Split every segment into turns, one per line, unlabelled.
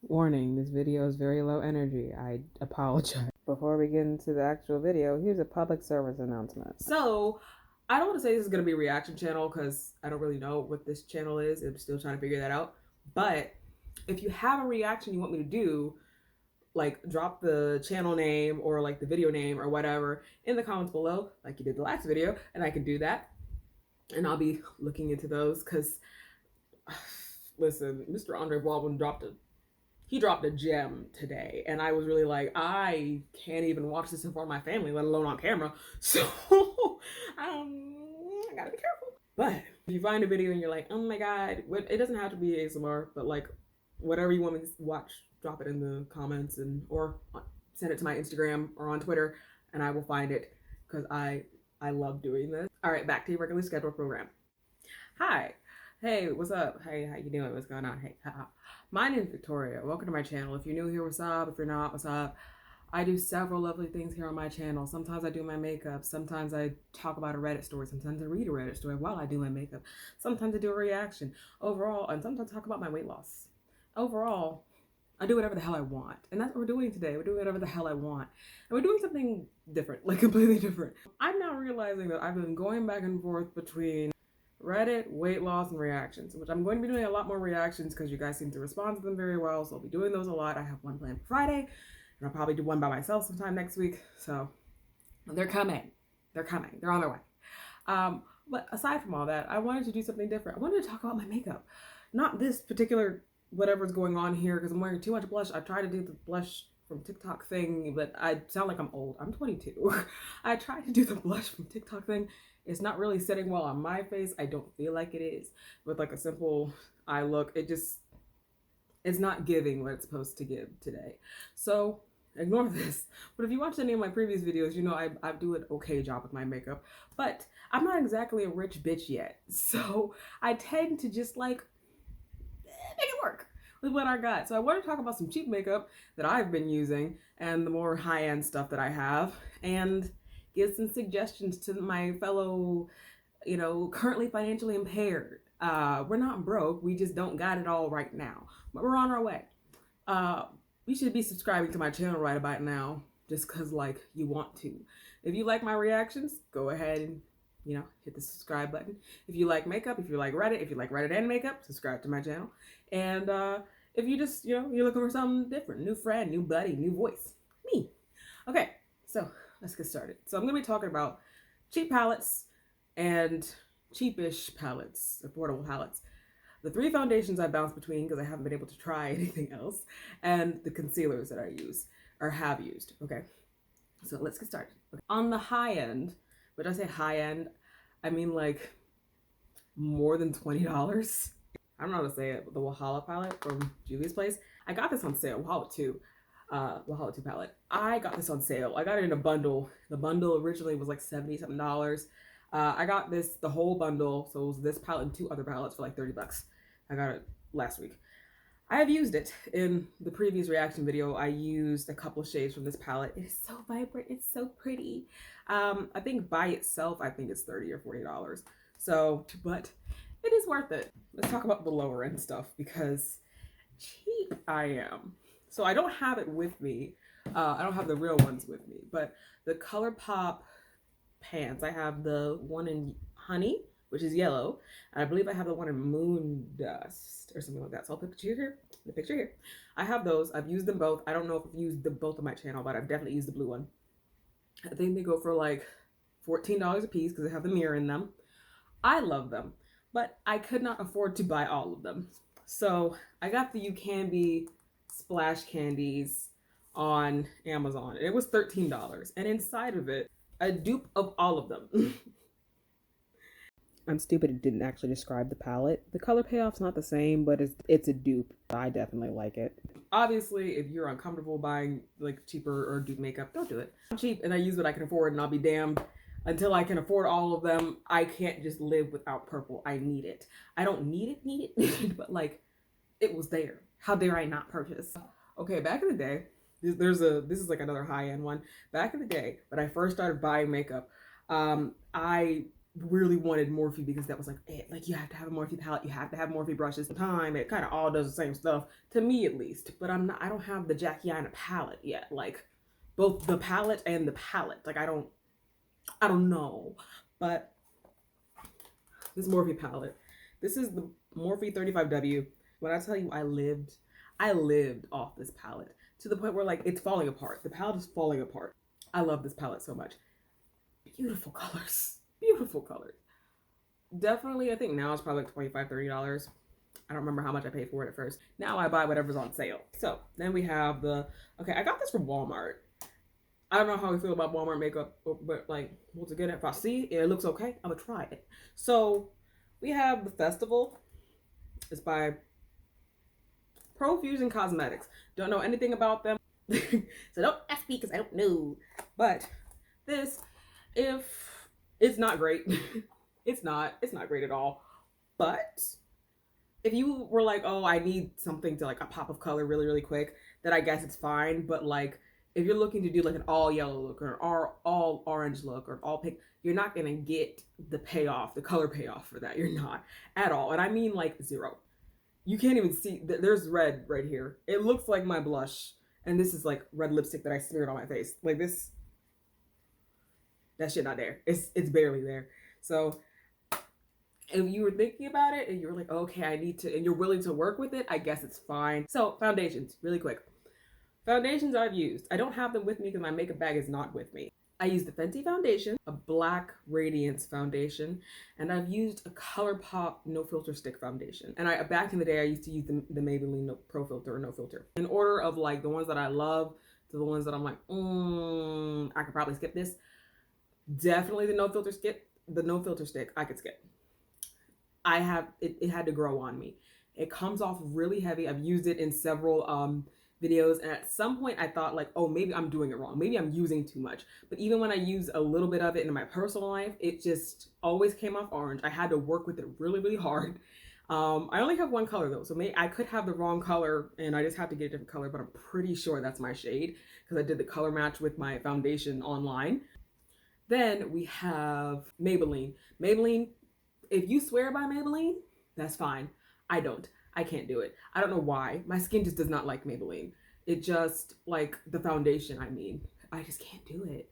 Warning, this video is very low energy. I apologize. Before we get into the actual video, here's a public service announcement. So, I don't want to say this is going to be a reaction channel because I don't really know what this channel is. I'm still trying to figure that out. But if you have a reaction you want me to do, like drop the channel name or like the video name or whatever in the comments below, like you did the last video, and I can do that. And I'll be looking into those because, listen, Mr. Andre Baldwin dropped a gem today, and I was really like, I can't even watch this in front of my family, let alone on camera. So I gotta be careful. But if you find a video and you're like, oh my god, it doesn't have to be ASMR, but like whatever you want me to watch, drop it in the comments or send it to my Instagram or on Twitter, and I will find it because I love doing this. All right, back to your regularly scheduled program. Hi. Hey, what's up? Hey, how you doing? What's going on? Hey, my name is Victoria. Welcome to my channel. If you're new here, what's up? If you're not, what's up? I do several lovely things here on my channel. Sometimes I do my makeup. Sometimes I talk about a Reddit story. Sometimes I read a Reddit story while I do my makeup. Sometimes I do a reaction. Overall, and sometimes I talk about my weight loss. Overall, I do whatever the hell I want. And that's what we're doing today. We're doing whatever the hell I want. And we're doing something different, like completely different. I'm now realizing that I've been going back and forth between Reddit, weight loss, and reactions, which I'm going to be doing a lot more reactions because you guys seem to respond to them very well, so I'll be doing those a lot. I have one planned for Friday, and I'll probably do one by myself sometime next week, so they're coming. They're coming. They're on their way. But aside from all that, I wanted to do something different. I wanted to talk about my makeup. Not this particular whatever's going on here, because I'm wearing too much blush. I tried to do the blush from TikTok thing, but I sound like I'm old. I'm 22. I tried to do the blush from TikTok thing. It's not really sitting well on my face. I don't feel like it is. With like a simple eye look, it's not giving what it's supposed to give today. So ignore this. But if you watched any of my previous videos, you know I do an okay job with my makeup. But I'm not exactly a rich bitch yet. So I tend to just like make it work with what I got. So I want to talk about some cheap makeup that I've been using and the more high-end stuff that I have, and give some suggestions to my fellow, currently financially impaired. We're not broke, we just don't got it all right now, but we're on our way. You should be subscribing to my channel right about now, just cause like you want to. If you like my reactions, go ahead and hit the subscribe button. If you like makeup, if you like Reddit and makeup, subscribe to my channel. And if you just, you're looking for something different, new friend, new buddy, new voice, me. Okay, so let's get started. So I'm going to be talking about cheap palettes and cheapish palettes, affordable palettes. The three foundations I bounce between because I haven't been able to try anything else, and the concealers that I use or have used. Okay, so let's get started. Okay. On the high end, when I say high end, I mean like more than $20. I don't know how to say it, but the Wahala palette from Julie's Place. I got this on sale, Wahala 2 palette. I got this on sale. I got it in a bundle. The bundle originally was like $70 something. I got the whole bundle, so it was this palette and two other palettes for like $30. I got it last week. I have used it in the previous reaction video. I used a couple of shades from this palette. It is so vibrant. It's so pretty. I think by itself, I think it's $30 or $40. So, but it is worth it. Let's talk about the lower end stuff because cheap I am. So I don't have it with me. I don't have the real ones with me, but the ColourPop pans, I have the one in Honey, which is yellow. And I believe I have the one in Moon Dust or something like that. So I'll put the picture here. I have those. I've used them both. I don't know if I've used them both on my channel, but I've definitely used the blue one. I think they go for like $14 a piece because they have the mirror in them. I love them, but I could not afford to buy all of them. So I got the Ucanbe splash candies on Amazon. It was $13, and inside of it, a dupe of all of them. I'm stupid, it didn't actually describe the palette. The color payoff's not the same, but it's a dupe. I definitely like it. Obviously, if you're uncomfortable buying like cheaper or dupe makeup, don't do it. I'm cheap and I use what I can afford, and I'll be damned. Until I can afford all of them, I can't just live without purple. I need it. I don't need it, but like, it was there. How dare I not purchase? Okay, back in the day, this is like another high-end one. Back in the day, when I first started buying makeup, I really wanted Morphe because that was like it. Like you have to have a Morphe palette, you have to have Morphe brushes. Time it kind of all does the same stuff to me at least. But I don't have the Jackie Aina palette yet. Like both the palette and the palette. Like I don't know. But this Morphe palette. This is the Morphe 35W. When I tell you I lived off this palette to the point where like it's falling apart. The palette is falling apart. I love this palette so much. Beautiful colors. Beautiful colors. Definitely, I think now it's probably like $25, $30. I don't remember how much I paid for it at first. Now I buy whatever's on sale. So then we have okay, I got this from Walmart. I don't know how I feel about Walmart makeup, but like, once again, if I see it looks okay, I'm gonna try it. So we have the Festival. It's by Profusion Cosmetics. Don't know anything about them. So don't ask me because I don't know. But this, if it's not great, it's not great at all. But if you were like, oh, I need something to like a pop of color really, really quick, then I guess it's fine. But like, if you're looking to do like an all yellow look or an all orange look or all pink, you're not gonna get the payoff, the color payoff for that. You're not at all. And I mean like zero. You can't even see, there's red right here. It looks like my blush. And this is like red lipstick that I smeared on my face. Like this, that shit not there. It's barely there. So if you were thinking about it and you were like, okay, I need to, and you're willing to work with it, I guess it's fine. So foundations, really quick. Foundations I've used. I don't have them with me because my makeup bag is not with me. I used the Fenty foundation, a black Radiance foundation, and I've used a ColourPop no filter stick foundation. And back in the day, I used to use the Maybelline Pro Filter or no filter. In order of like the ones that I love to the ones that I'm like, I could probably skip this. Definitely the no filter stick, I could skip. I have, it had to grow on me. It comes off really heavy. I've used it in several videos, and at some point I thought like, oh, maybe I'm doing it wrong. Maybe I'm using too much. But even when I use a little bit of it in my personal life, it just always came off orange. I had to work with it really, really hard. I only have one color though, so maybe I could have the wrong color and I just have to get a different color, but I'm pretty sure that's my shade because I did the color match with my foundation online. Then we have Maybelline. Maybelline, if you swear by Maybelline, that's fine. I don't. I can't do it. I don't know why. My skin just does not like Maybelline. It just, like the foundation, I mean. I just can't do it.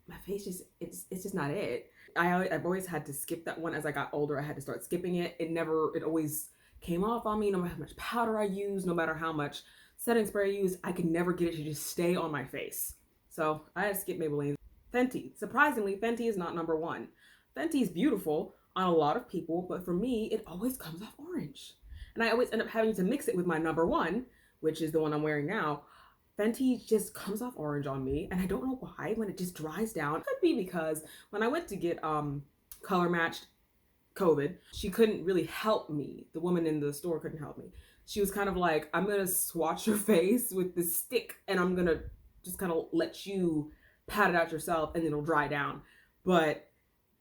My face just, it's just not it. I've always had to skip that one as I got older. I had to start skipping it. It always came off on me no matter how much powder I use, no matter how much setting spray I use. I could never get it to just stay on my face. So I had to skip Maybelline. Fenty. Surprisingly, Fenty is not number one. Fenty is beautiful on a lot of people, but for me, it always comes off orange. And I always end up having to mix it with my number one, which is the one I'm wearing now. Fenty just comes off orange on me, and I don't know why when it just dries down. It could be because when I went to get color matched COVID, she couldn't really help me. The woman in the store couldn't help me. She was kind of like, I'm gonna swatch your face with this stick and I'm gonna just kind of let you pat it out yourself and then it'll dry down. But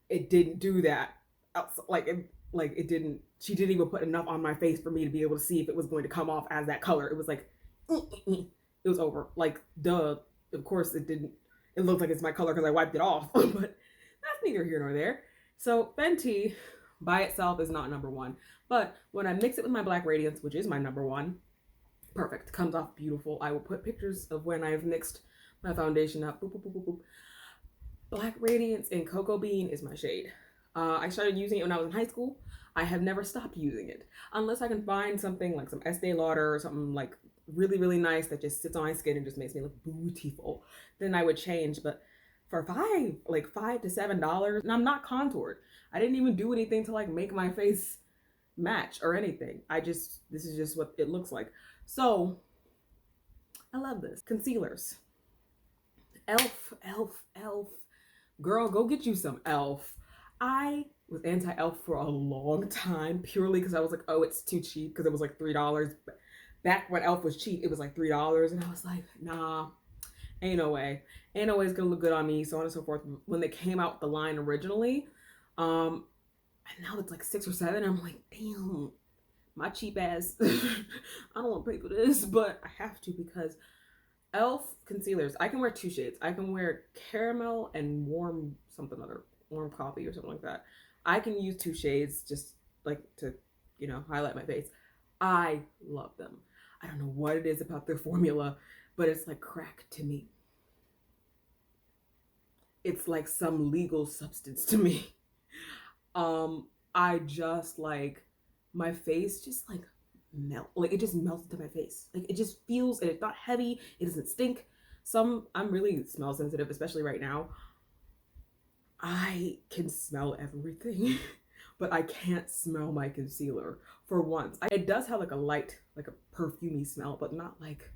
it didn't do that. It didn't, she didn't even put enough on my face for me to be able to see if it was going to come off as that color. It was like, it was over. Like, duh, of course it didn't, it looked like it's my color because I wiped it off, but that's neither here nor there. So Fenty by itself is not number one, but when I mix it with my Black Radiance, which is my number one, perfect, comes off beautiful. I will put pictures of when I've mixed my foundation up. Boop, boop, boop, boop, boop. Black Radiance in Cocoa Bean is my shade. I started using it when I was in high school. I have never stopped using it unless I can find something like some Estee Lauder or something like really, really nice that just sits on my skin and just makes me look beautiful. Then I would change. But for $5 to $7, and I'm not contoured. I didn't even do anything to like make my face match or anything. This is just what it looks like. So I love this. Concealers. e.l.f. Girl, go get you some e.l.f. I was anti-e.l.f. for a long time purely because I was like, oh, it's too cheap because it was like $3. Back when e.l.f. was cheap, it was like $3 and I was like, nah, ain't no way. Ain't no way it's gonna look good on me, so on and so forth. When they came out with the line originally, and now it's like $6 or $7, I'm like, damn, my cheap ass. I don't want to pay for this, but I have to because e.l.f. concealers, I can wear two shades. I can wear caramel and warm something other. warm coffee or something like that. I can use 2 shades just like to, highlight my face. I love them. I don't know what it is about their formula, but it's like crack to me. It's like some legal substance to me. I just like my face just like melt. Like it just melts into my face. Like it just feels, and it's not heavy. It doesn't stink. I'm really smell sensitive, especially right now. I can smell everything, but I can't smell my concealer for once. It does have like a light, like a perfumey smell, but not like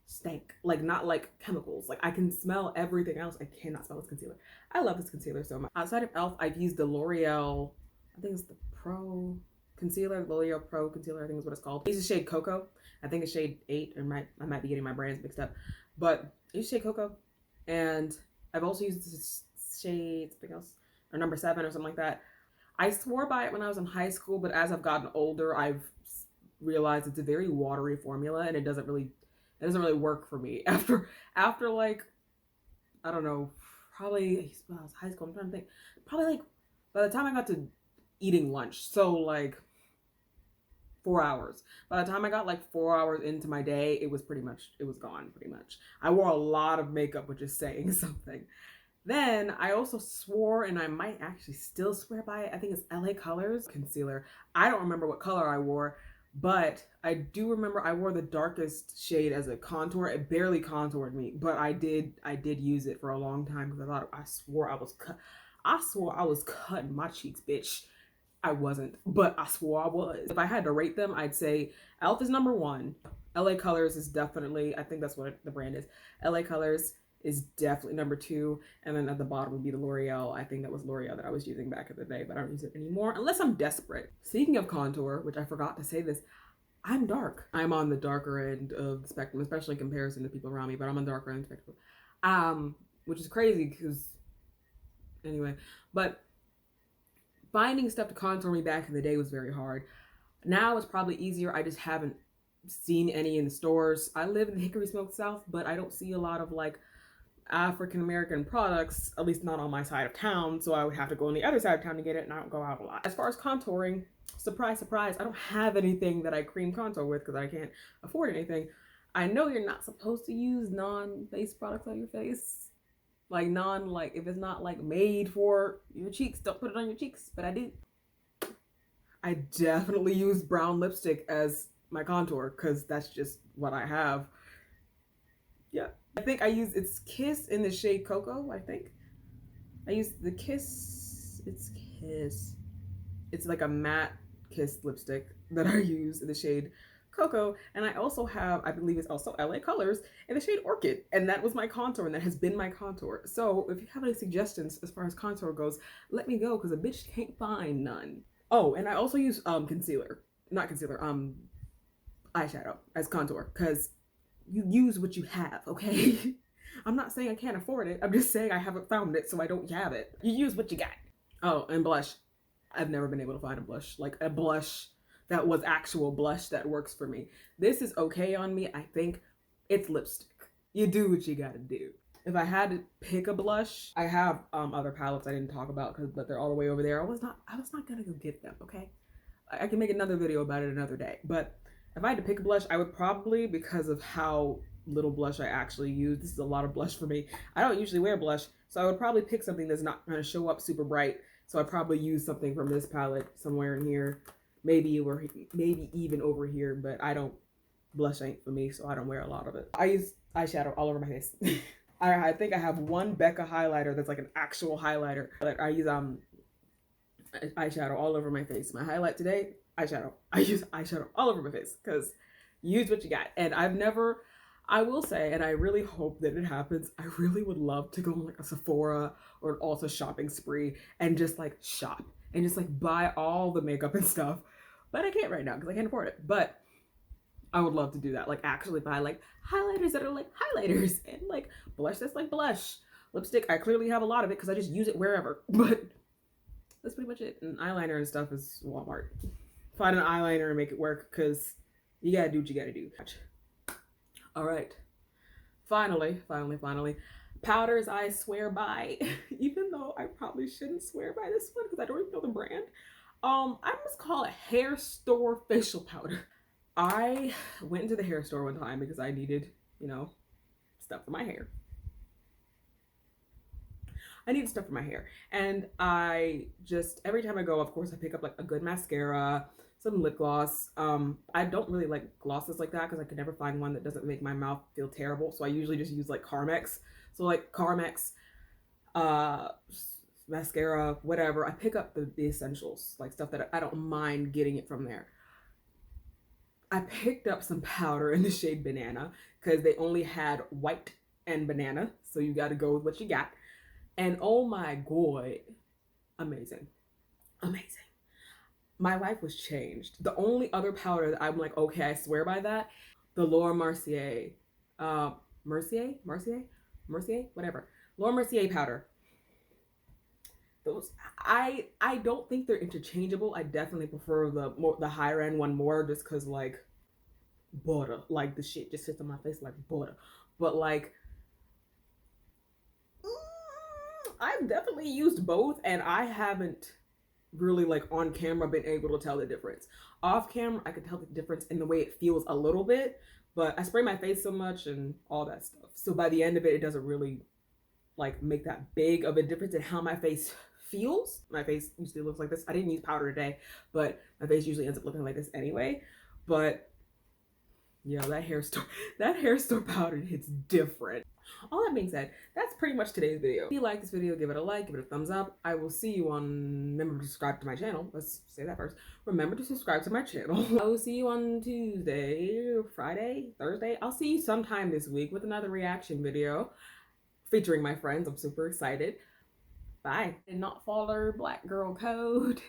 stank, like not like chemicals. Like I can smell everything else. I cannot smell this concealer. I love this concealer so much. Outside of e.l.f., I've used the L'Oreal, I think it's the Pro Concealer, L'Oreal Pro Concealer, I think is what it's called. I use the shade Cocoa. I think it's shade 8, or I might be getting my brands mixed up. But I use shade Cocoa. And I've also used this shade, something else, or number 7 or something like that. I swore by it when I was in high school, but as I've gotten older, I've realized it's a very watery formula, and it doesn't really work for me. After like, I don't know, probably when I was high school, I'm trying to think, probably like by the time I got to eating lunch, so like 4 hours. By the time I got like 4 hours into my day, it was gone pretty much. I wore a lot of makeup, which is saying something. Then I also swore, and I might actually still swear by it, I think it's LA Colors concealer. I don't remember what color I wore, but I do remember I wore the darkest shade as a contour. It barely contoured me, but I did use it for a long time because I swore I was cutting my cheeks, bitch. I wasn't, but I swore I was. If I had to rate them, I'd say e.l.f. is number 1. LA Colors is definitely, I think that's what the brand is. LA Colors is definitely number 2, and then at the bottom would be the L'Oreal. I think that was L'Oreal that I was using back in the day, but I don't use it anymore unless I'm desperate. Speaking of contour, which I forgot to say this, I'm dark. I'm on the darker end of the spectrum, especially in comparison to people around me, but I'm on the darker end of the spectrum. Which is crazy because, anyway, but finding stuff to contour me back in the day was very hard. Now it's probably easier. I just haven't seen any in the stores. I live in the Hickory Smoked South, but I don't see a lot of like African American products, at least not on my side of town, so I would have to go on the other side of town to get it, and I don't go out a lot. As far as contouring, surprise, surprise, I don't have anything that I cream contour with because I can't afford anything. I know you're not supposed to use non-face products on your face. Like if it's not like made for your cheeks, don't put it on your cheeks, but I do. I definitely use brown lipstick as my contour because that's just what I have. Yeah. I think it's Kiss in the shade Cocoa, I think. I use the Kiss, it's Kiss. It's like a matte Kiss lipstick that I use in the shade Cocoa. And I also have, I believe it's also LA Colors in the shade Orchid. And that was my contour, and that has been my contour. So if you have any suggestions as far as contour goes, let me go because a bitch can't find none. Oh, and I also use eyeshadow as contour because you use what you have, okay? I'm not saying I can't afford it. I'm just saying I haven't found it, so I don't have it. You use what you got. Oh, and blush. I've never been able to find a blush. Like a blush that was actual blush that works for me. This is okay on me. I think it's lipstick. You do what you gotta do. If I had to pick a blush, I have other palettes I didn't talk about but they're all the way over there. I was not gonna go get them, okay? I can make another video about it another day. But if I had to pick a blush, I would probably, because of how little blush I actually use, this is a lot of blush for me. I don't usually wear blush, so I would probably pick something that's not gonna show up super bright. So I'd probably use something from this palette somewhere in here, maybe even over here, but blush ain't for me, so I don't wear a lot of it. I use eyeshadow all over my face. I think I have one Becca highlighter that's like an actual highlighter. Like I use eyeshadow all over my face. My highlight today, eyeshadow. I use eyeshadow all over my face because use what you got. And I will say, and I really hope that it happens, I really would love to go on like a Sephora or an Ulta shopping spree and just like shop and just like buy all the makeup and stuff. But I can't right now because I can't afford it. But I would love to do that. Like actually buy like highlighters that are like highlighters and like blush that's like blush. Lipstick, I clearly have a lot of it because I just use it wherever. But that's pretty much it. And eyeliner and stuff is Walmart. Find an eyeliner and make it work because you gotta do what you gotta do. All right. Finally, Powders I swear by, even though I probably shouldn't swear by this one because I don't even know the brand. I must call it hair store facial powder. I went into the hair store one time because I needed, you know, stuff for my hair. I need stuff for my hair. And I just, every time I go, of course, I pick up like a good mascara, some lip gloss. I don't really like glosses like that because I could never find one that doesn't make my mouth feel terrible. So I usually just use like Carmex. So like Carmex, uh, mascara, whatever. I pick up the essentials, like stuff that I don't mind getting it from there. I picked up some powder in the shade banana because they only had white and banana. So you got to go with what you got. And oh my god, amazing. Amazing. My life was changed. The only other powder that I'm like, okay, I swear by that, the Laura Mercier, uh, Mercier, whatever. Laura Mercier powder. Those I don't think they're interchangeable. I definitely prefer the higher end one more just because like butter, like the shit just sits on my face like butter. But like I've definitely used both and I haven't really like on camera been able to tell the difference. Off camera, I could tell the difference in the way it feels a little bit, but I spray my face so much and all that stuff. So by the end of it, it doesn't really like make that big of a difference in how my face feels. My face usually looks like this. I didn't use powder today, but my face usually ends up looking like this anyway. But yeah, that hair store powder hits different. All that being said, that's pretty much today's video. If you like this video, give it a like, give it a thumbs up. I will see you on, remember to subscribe to my channel. Let's say that first. Remember to subscribe to my channel. I will see you on Tuesday, Friday, Thursday. I'll see you sometime this week with another reaction video featuring my friends. I'm super excited. Bye. Did not follow black girl code.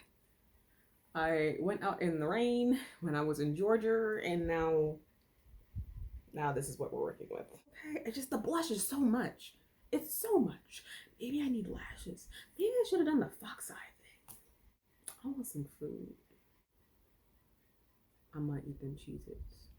I went out in the rain when I was in Georgia and now this is what we're working with. Okay, it's just the blush is so much. It's so much. Maybe I need lashes. Maybe I should have done the fox eye thing. I want some food. I might eat them Cheez-Its.